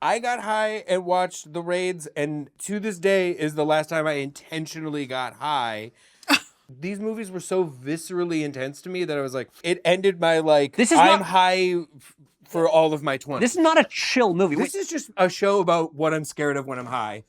I got high and watched The Raids, and to this day is the last time I intentionally got high. These movies were so viscerally intense to me that I was like, it ended my high for all of my 20s. This is not a chill movie. This is just a show about what I'm scared of when I'm high.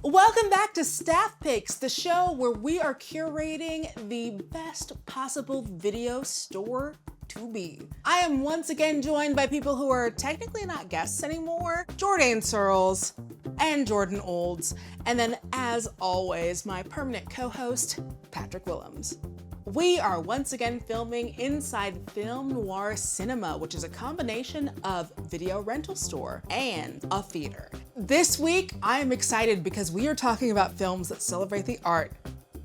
Welcome back to Staff Picks, the show where we are curating the best possible video store to be. I am once again joined by people who are technically not guests anymore, Jordan Searles and Jordan Olds, and then as always, my permanent co-host, Patrick Willems. We are once again filming inside film noir cinema, which is a combination of video rental store and a theater. This week, I am excited because we are talking about films that celebrate the art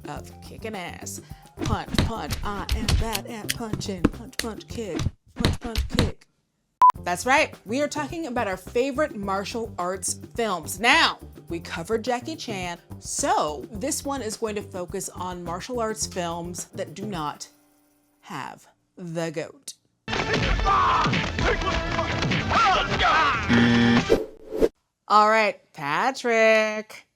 of kicking ass. Punch, punch, I am bad at punching. Punch, punch, kick. Punch, punch, kick. That's right, we are talking about our favorite martial arts films. Now, we covered Jackie Chan, so this one is going to focus on martial arts films that do not have the GOAT. All right, Patrick,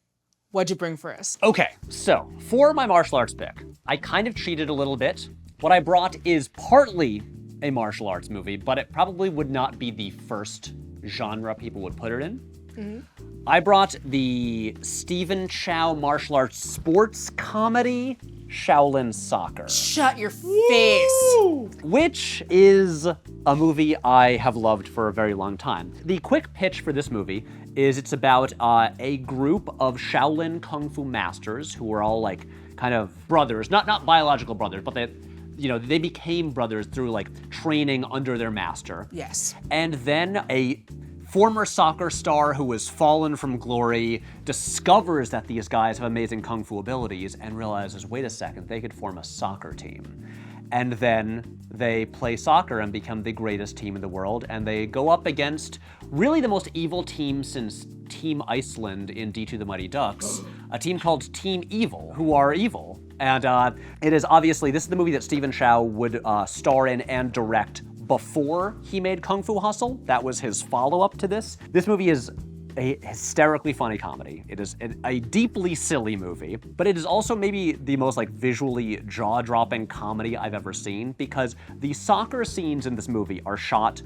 what'd you bring for us? Okay, so for my martial arts pick, I kind of cheated a little bit. What I brought is partly a martial arts movie, but it probably would not be the first genre people would put it in. Mm-hmm. I brought the Stephen Chow martial arts sports comedy, Shaolin Soccer. Shut your face. Which is a movie I have loved for a very long time. The quick pitch for this movie is it's about a group of Shaolin Kung Fu masters who are all like kind of brothers, not biological brothers, but they became brothers through like training under their master. Yes. And then a former soccer star who has fallen from glory discovers that these guys have amazing kung fu abilities and realizes, wait a second, they could form a soccer team. And then they play soccer and become the greatest team in the world, and they go up against really the most evil team since Team Iceland in D2 the Mighty Ducks, a team called Team Evil, who are evil. And it is obviously, this is the movie that Stephen Chow would star in and direct before he made Kung Fu Hustle. That was his follow-up to this. This movie is a hysterically funny comedy. It is a deeply silly movie, but it is also maybe the most like visually jaw-dropping comedy I've ever seen, because the soccer scenes in this movie are shot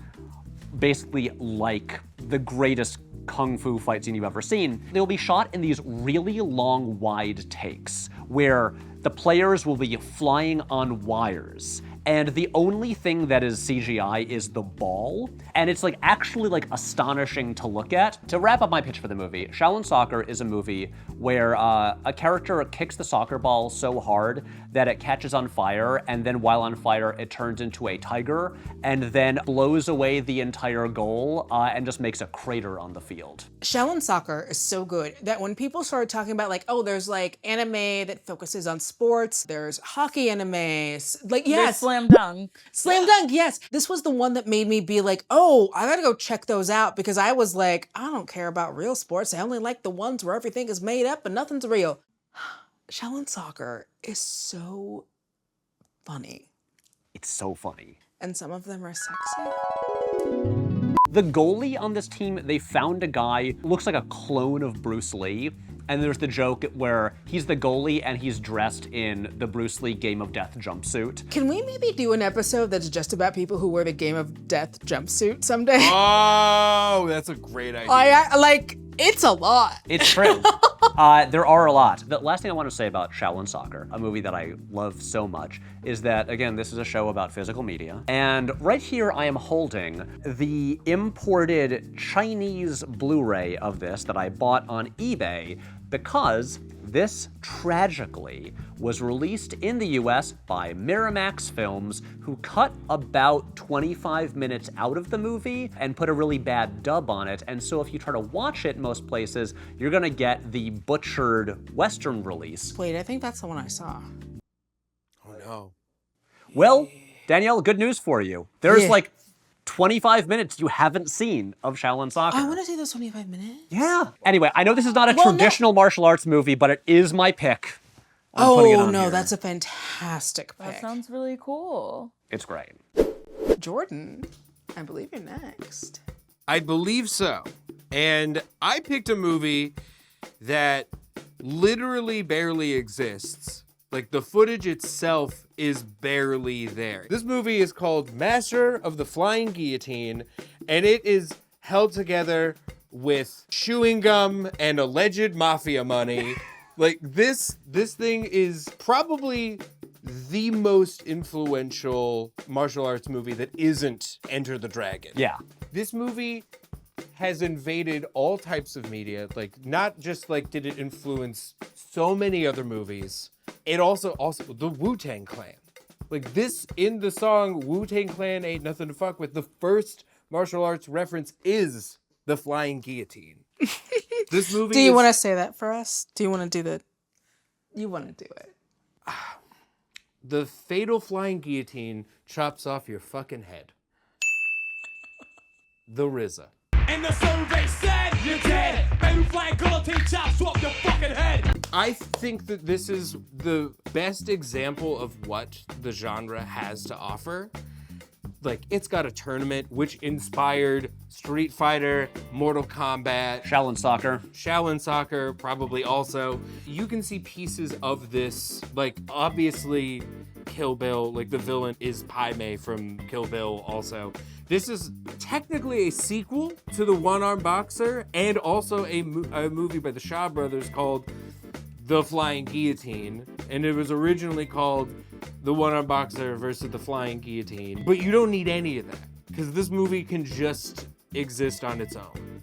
basically like the greatest kung fu fight scene you've ever seen. They'll be shot in these really long, wide takes where the players will be flying on wires, and the only thing that is CGI is the ball, and it's like actually like astonishing to look at. To wrap up my pitch for the movie, Shaolin Soccer is a movie where a character kicks the soccer ball so hard that it catches on fire, and then while on fire, it turns into a tiger, and then blows away the entire goal and just makes a crater on the field. Shaolin Soccer is so good that when people started talking about like, oh, there's like anime that focuses on sports, there's hockey anime, like, yes. Slam dunk. Slam dunk, yes. This was the one that made me be like, oh, I gotta go check those out, because I was like, I don't care about real sports. I only like the ones where everything is made up and nothing's real. Shaolin Soccer is so funny. It's so funny. And some of them are sexy. The goalie on this team, they found a guy who looks like a clone of Bruce Lee. And there's the joke where he's the goalie and he's dressed in the Bruce Lee Game of Death jumpsuit. Can we maybe do an episode that's just about people who wear the Game of Death jumpsuit someday? Oh, that's a great idea. It's a lot. It's true. There are a lot. The last thing I want to say about Shaolin Soccer, a movie that I love so much, is that, again, this is a show about physical media. And right here I am holding the imported Chinese Blu-ray of this that I bought on eBay, because this, tragically, was released in the US by Miramax Films, who cut about 25 minutes out of the movie and put a really bad dub on it. And so if you try to watch it most places, you're gonna get the butchered Western release. Wait, I think that's the one I saw. Oh no. Well, Danielle, good news for you. There's like 25 minutes you haven't seen of Shaolin Soccer. I want to see those 25 minutes. Yeah. Anyway, I know this is not a traditional martial arts movie, but it is my pick. I'm putting it Oh on no, here. that's a fantastic pick. That sounds really cool. It's great. Jordan, I believe you're next. I believe so. And I picked a movie that literally barely exists. Like, the footage itself is barely there. This movie is called Master of the Flying Guillotine, and it is held together with chewing gum and alleged mafia money. Like, this thing is probably the most influential martial arts movie that isn't Enter the Dragon. Yeah. This movie has invaded all types of media. Like, not just like did it influence so many other movies, it also the Wu-Tang Clan. Like, this, in the song Wu-Tang Clan Ain't Nothing to Fuck With, the first martial arts reference is the flying guillotine. This movie Do you want to say that for us? Do you want to do the... You want to do it. The fatal flying guillotine chops off your fucking head. The RZA. And the survey said you're dead. Baby flying guillotine chops off your fucking head. I think that this is the best example of what the genre has to offer. Like, it's got a tournament which inspired Street Fighter, Mortal Kombat, Shaolin Soccer. Shaolin Soccer, probably also. You can see pieces of this, like, obviously Kill Bill, like the villain is Pai Mei from Kill Bill also. This is technically a sequel to The One-Armed Boxer and also a movie by the Shaw Brothers called The Flying Guillotine. And it was originally called The One-Armed Boxer versus The Flying Guillotine. But you don't need any of that because this movie can just exist on its own.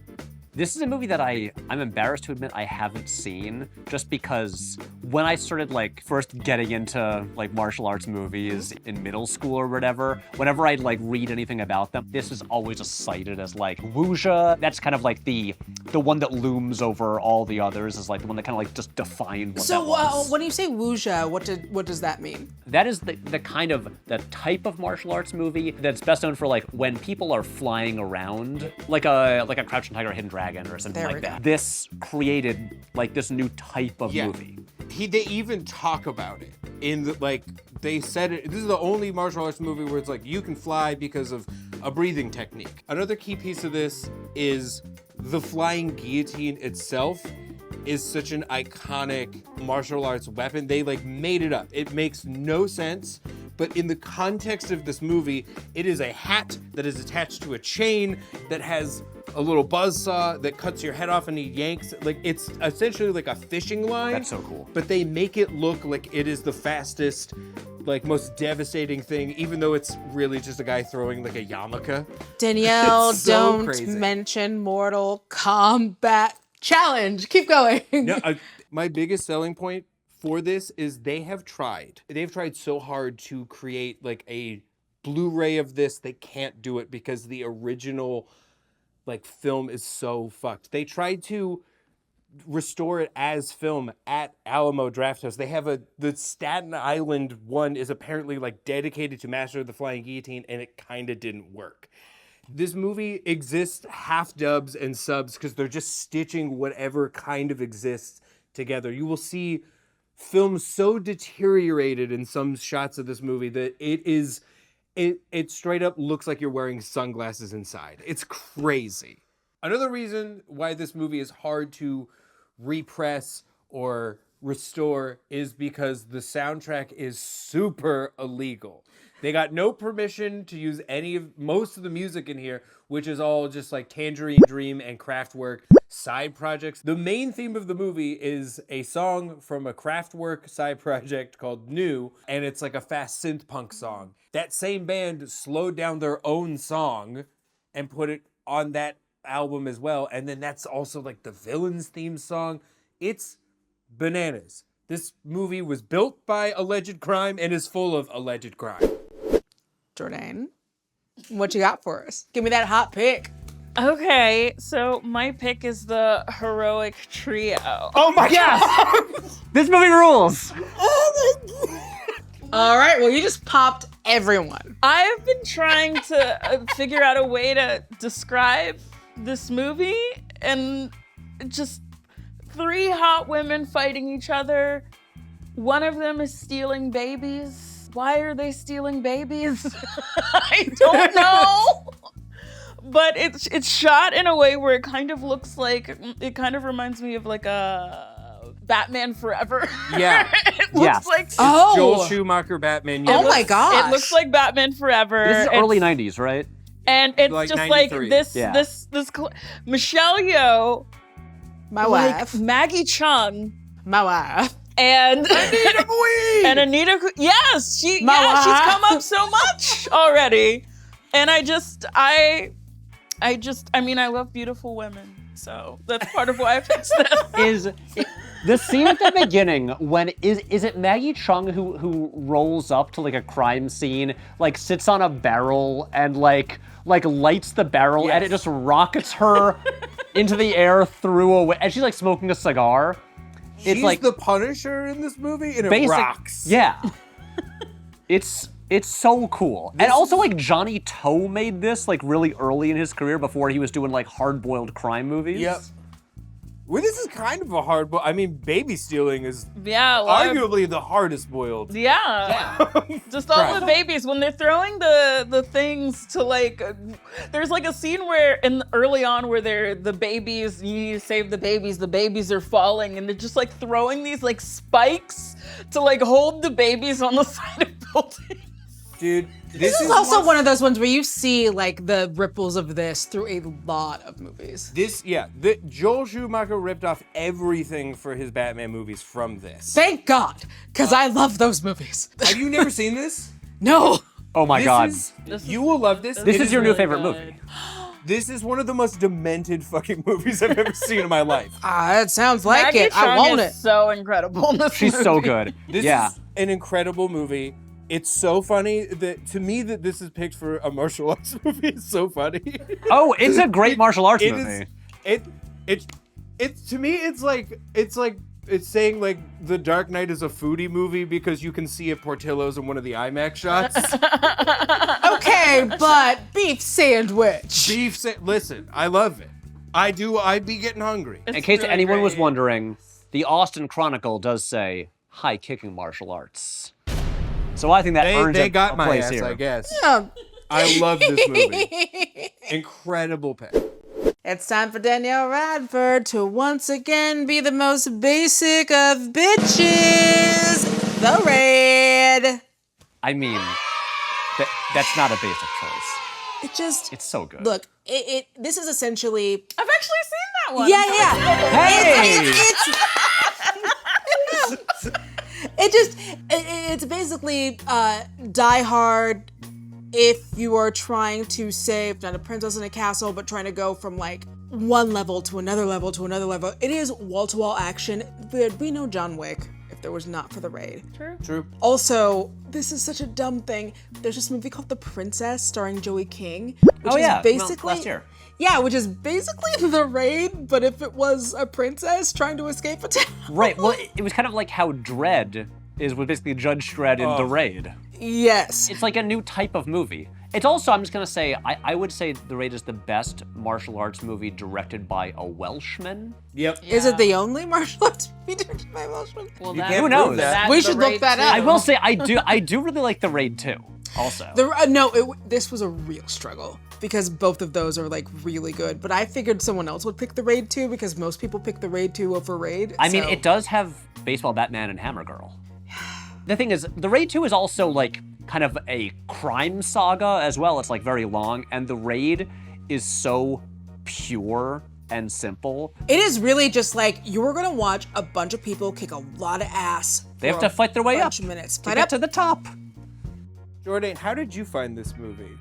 This is a movie that I'm embarrassed to admit I haven't seen, just because when I started like first getting into like martial arts movies in middle school or whatever, whenever I'd like read anything about them, this is always just cited as like wuxia. That's kind of like the one that looms over all the others, is like the one that kind of like just defined what that was. When you say wuxia, what does that mean? That is the kind of the type of martial arts movie that's best known for like when people are flying around, like a Crouching Tiger, Hidden Dragon or something There like we go. that. This created like this new type of movie. They even talk about it in the, like, they said it. This is the only martial arts movie where it's like you can fly because of a breathing technique. Another key piece of this is the flying guillotine itself is such an iconic martial arts weapon. They like made it up. It makes no sense, but in the context of this movie, it is a hat that is attached to a chain that has a little buzzsaw that cuts your head off and he yanks. Like, it's essentially like a fishing line. That's so cool. But they make it look like it is the fastest, like most devastating thing, even though it's really just a guy throwing like a yarmulke. Danielle, It's so don't crazy. mention Mortal Kombat. Challenge. Keep going. No, my biggest selling point for this is they've tried so hard to create like a Blu-ray of this. They can't do it because the original like film is so fucked. They tried to restore it as film at Alamo Drafthouse. They have the Staten Island one is apparently like dedicated to Master of the Flying Guillotine, and it kind of didn't work. This movie exists half dubs and subs because they're just stitching whatever kind of exists together. You will see film so deteriorated in some shots of this movie that it straight up looks like you're wearing sunglasses inside. It's crazy. Another reason why this movie is hard to repress or restore is because the soundtrack is super illegal. They got no permission to use most of the music in here, which is all just like Tangerine Dream and Kraftwerk side projects. The main theme of the movie is a song from a Kraftwerk side project called New, and it's like a fast synth punk song. That same band slowed down their own song and put it on that album as well, and then that's also like the villain's theme song. It's bananas. This movie was built by alleged crime and is full of alleged crime. Jordan, what you got for us? Give me that hot pick. Okay, so my pick is the Heroic Trio. Oh my god! This movie rules! All right, well, you just popped everyone. I've been trying to figure out a way to describe this movie, and just 3 hot women fighting each other One of them is stealing babies. Why are they stealing babies? I don't know. But it's shot in a way where it kind of looks like, it kind of reminds me of like a Batman Forever. Yeah. It looks like Joel Schumacher Batman. Oh my gosh. It looks like Batman Forever. This is early 90s, right? And it's Like just 93. like this Michelle Yeoh, My like wife. Maggie Chung, My wife. and Anita Mui! and Anita. Yes, she's come up so much already, and I mean, I love beautiful women, so that's part of why I picked this. The scene at the beginning when is it Maggie Chung who rolls up to like a crime scene, like sits on a barrel and like lights the barrel and it just rockets her into the air through a way, and she's like smoking a cigar. She's like the Punisher in this movie, and it rocks. Yeah. It's so cool. And also like Johnny To made this like really early in his career before he was doing like hard-boiled crime movies. Yep. Well, this is kind of a hard, I mean, baby stealing is arguably the hardest boiled. Yeah. Just all the babies when they're throwing the things to like. There's like a scene where early on where the babies, you need to save the babies are falling, and they're just like throwing these like spikes to like hold the babies on the side of buildings. Dude, This is also one of those ones where you see like the ripples of this through a lot of movies. Joel Schumacher ripped off everything for his Batman movies from this. Thank God, because I love those movies. Have you never seen this? No. Oh my God. You will love this. This is your really new favorite good. movie. This is one of the most demented fucking movies I've ever seen in my life. It sounds like Maggie it. I Chung want is it. so incredible in this She's movie. so good. This is an incredible movie. It's so funny that to me that this is picked for a martial arts movie is so funny. Oh, it's a great martial arts It movie. It's to me it's saying like The Dark Knight is a foodie movie because you can see it Portillo's in one of the IMAX shots. Okay, but beef sandwich. Listen, I love it. I do. I'd be getting hungry. In case really anyone was great. wondering, the Austin Chronicle does say high kicking martial arts. So I think that earns They a got my place ass, here. I guess. Yeah. I love this movie. Incredible pick. It's time for Danielle Radford to once again be the most basic of bitches. The Raid. I mean, that's not a basic choice. It's so good. Look, this is essentially. I've actually seen that one. Yeah. Hey! It's basically Die Hard if you are trying to save not a princess in a castle, but trying to go from like one level to another level to another level. It is wall-to-wall action. There'd be no John Wick if there was not for The Raid. True. Also, this is such a dumb thing. There's this movie called The Princess starring Joey King, which is yeah, basically last year. Yeah, which is basically The Raid, but if it was a princess trying to escape a town. Right. Well, it was kind of like how Dredd was basically Judge Dredd in The Raid. Yes. It's like a new type of movie. It's also, I'm just gonna say, I would say The Raid is the best martial arts movie directed by a Welshman. Yep. Is it the only martial arts movie directed by Welshman? Well, You that- can't Who knows? prove that. that's We The should look Raid that too. up. I will say, I do really like The Raid too, also. This was a real struggle because both of those are like really good. But I figured someone else would pick The Raid 2 because most people pick The Raid 2 over Raid. I mean, so- it does have Baseball Batman and Hammer Girl. The thing is, The Raid 2 is also like kind of a crime saga as well. It's like very long, and The Raid is so pure and simple. It is really just like you're gonna watch a bunch of people kick a lot of ass. They have for to a fight their way up bunch of minutes. to Fight get up to the top. Jordan, how did you find this movie?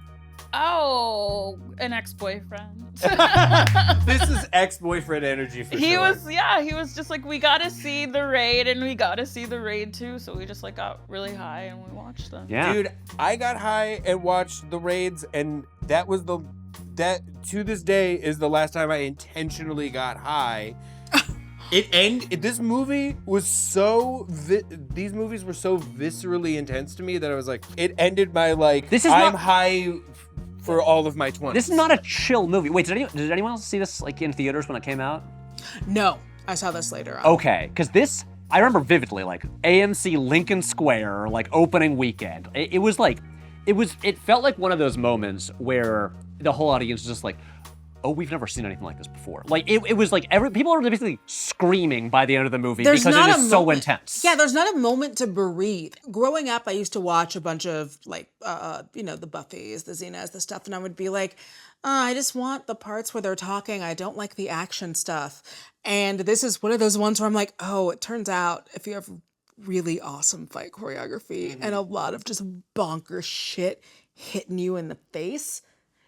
Oh, an ex-boyfriend. This is ex-boyfriend energy for He sure. was just like, we gotta see The Raid and we gotta see The Raid too. So we just like got really high and we watched them. Yeah. Dude, I got high and watched the Raids, and that to this day is the last time I intentionally got high. This movie was these movies were so viscerally intense to me that I was like, it ended my like, I'm high for all of my 20s. This is not a chill movie. Wait, did anyone else see this like in theaters when it came out? No, I saw this later on. Okay, because this I remember vividly, like AMC Lincoln Square, like opening weekend. It felt like one of those moments where the whole audience is just like, oh, we've never seen anything like this before. Like it was like people are basically screaming by the end of the movie because it is so intense. Yeah, there's not a moment to breathe. Growing up, I used to watch a bunch of like, the Buffys, the Xenas, the stuff, and I would be like, I just want the parts where they're talking. I don't like the action stuff. And this is one of those ones where I'm like, oh, it turns out if you have really awesome fight choreography and a lot of just bonkers shit hitting you in the face,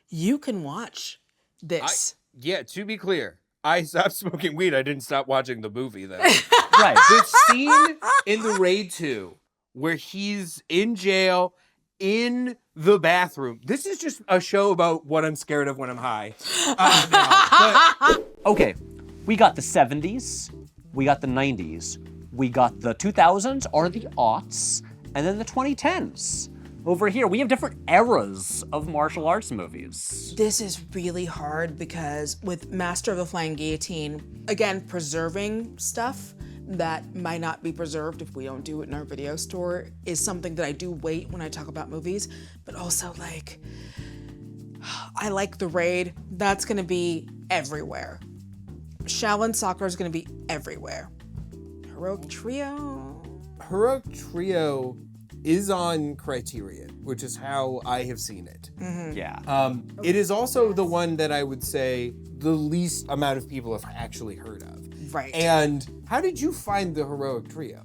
you can watch this. Yeah, to be clear, I stopped smoking weed. I didn't stop watching the movie, though. Right. The scene in The Raid 2 where he's in jail in the bathroom. This is just a show about what I'm scared of when I'm high. Okay, we got the 70s, we got the 90s, we got the 2000s or the aughts, and then the 2010s. Over here, we have different eras of martial arts movies. This is really hard because with Master of the Flying Guillotine, again, preserving stuff that might not be preserved if we don't do it in our video store is something that I do weight when I talk about movies, but also like, I like The Raid. That's gonna be everywhere. Shaolin Soccer is gonna be everywhere. Heroic Trio. Heroic Trio is on Criterion, which is how I have seen it. Yeah. It is also the one that I would say the least amount of people have actually heard of. Right. And how did you find the Heroic Trio?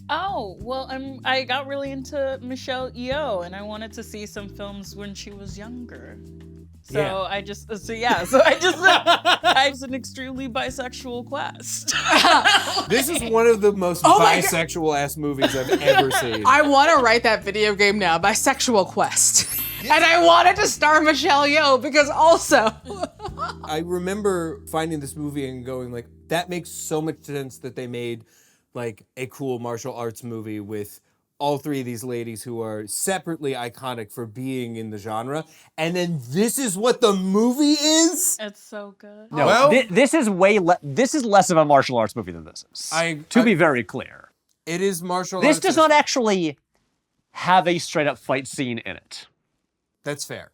Oh, well, I got really into Michelle Yeoh, and I wanted to see some films when she was younger. So Yeah. I was an extremely bisexual quest. This is one of the most bisexual ass movies I've ever seen. I want to write that video game now, Bisexual Quest. And I wanted to star Michelle Yeoh because also... I remember finding this movie and going like, that makes so much sense that they made like a cool martial arts movie with all three of these ladies who are separately iconic for being in the genre. And then this is what the movie is? It's so good. No, Well- this is this is less of a martial arts movie than this is. To be very clear. It is martial arts. This does not actually have a straight up fight scene in it. That's fair.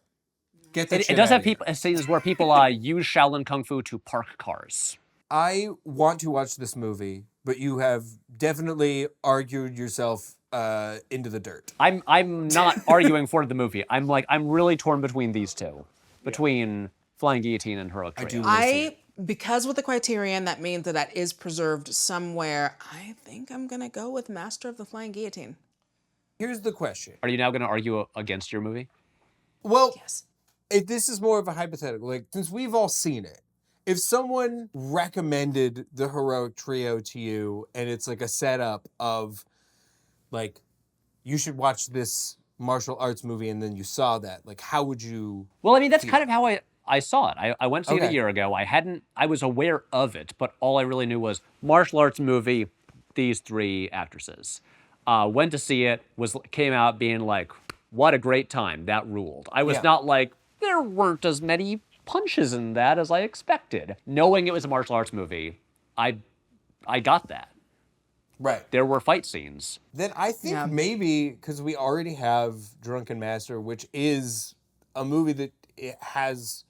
Get that It shit does out have of here. scenes where people use Shaolin Kung Fu to park cars. I want to watch this movie, but you have definitely argued yourself into the dirt. I'm not arguing for the movie. I'm really torn between these two. Between Flying Guillotine and Heroic Trio. Because with the Criterion, that means that is preserved somewhere. I think I'm gonna go with Master of the Flying Guillotine. Here's the question. Are you now going to argue against your movie? Well, Yes. this is more of a hypothetical. Like, since we've all seen it, if someone recommended the Heroic Trio to you and it's like a setup of, like, you should watch this martial arts movie and then you saw that, like, how would you... Well, I mean, that's kind of how I saw it. I went to see it a Okay. year ago. I was aware of it, but all I really knew was martial arts movie, these three actresses. Went to see it, came out being like, what a great time, that ruled. I was not like, there weren't as many punches in that as I expected. Knowing it was a martial arts movie, I got that. Right. There were fight scenes. Then I think maybe, because we already have Drunken Master, which is a movie that it has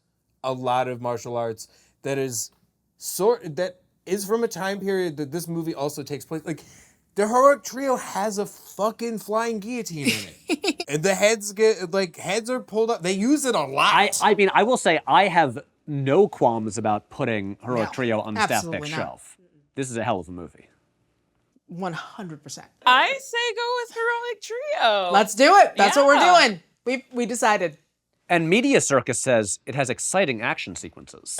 a lot of martial arts that is from a time period that this movie also takes place. Like, the Heroic Trio has a fucking flying guillotine in it. And the heads are pulled up. They use it a lot. I mean, I will say I have no qualms about putting Heroic Trio on the staff pick absolutely not. shelf. This is a hell of a movie. 100%. I say go with Heroic Trio. Let's do it. That's what we're Yeah. doing. We decided. And Media Circus says it has exciting action sequences.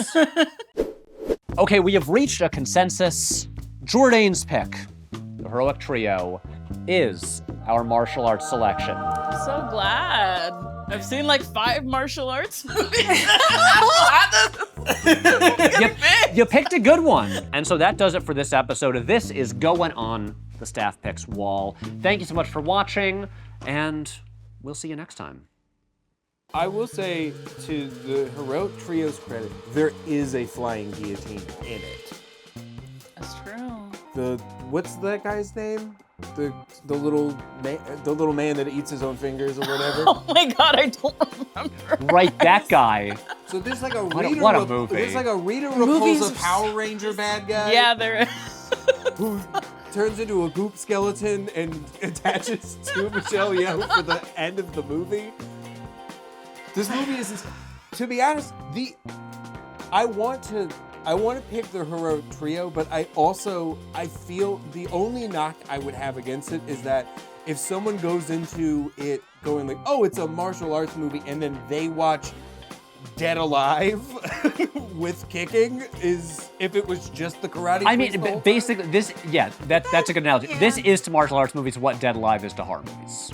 Okay, we have reached a consensus. Jourdain's pick, the Heroic Trio, is our martial arts selection. I'm so glad. I've seen like 5 martial arts movies. You picked a good one. And so that does it for this episode. This is going on the staff picks wall. Thank you so much for watching, and we'll see you next time. I will say, to the Heroic Trio's credit, there is a flying guillotine in it. That's true. what's that guy's name? The little man that eats his own fingers or whatever. Oh my god, I don't remember. Right, that guy. So there's like a What a Rita movie. There's like a Rita Movies Repulsa are Power Ranger bad guy. Yeah, there is. Who turns into a goop skeleton and attaches to Michelle Yeoh for the end of the movie. This movie is, to be honest, I want to pick the hero trio, but I feel the only knock I would have against it is that if someone goes into it going like, oh, it's a martial arts movie, and then they watch Dead Alive with kicking, is if it was just the karate. I mean, Priest the whole basically, that's a good analogy. Yeah. This is to martial arts movies what Dead Alive is to horror movies.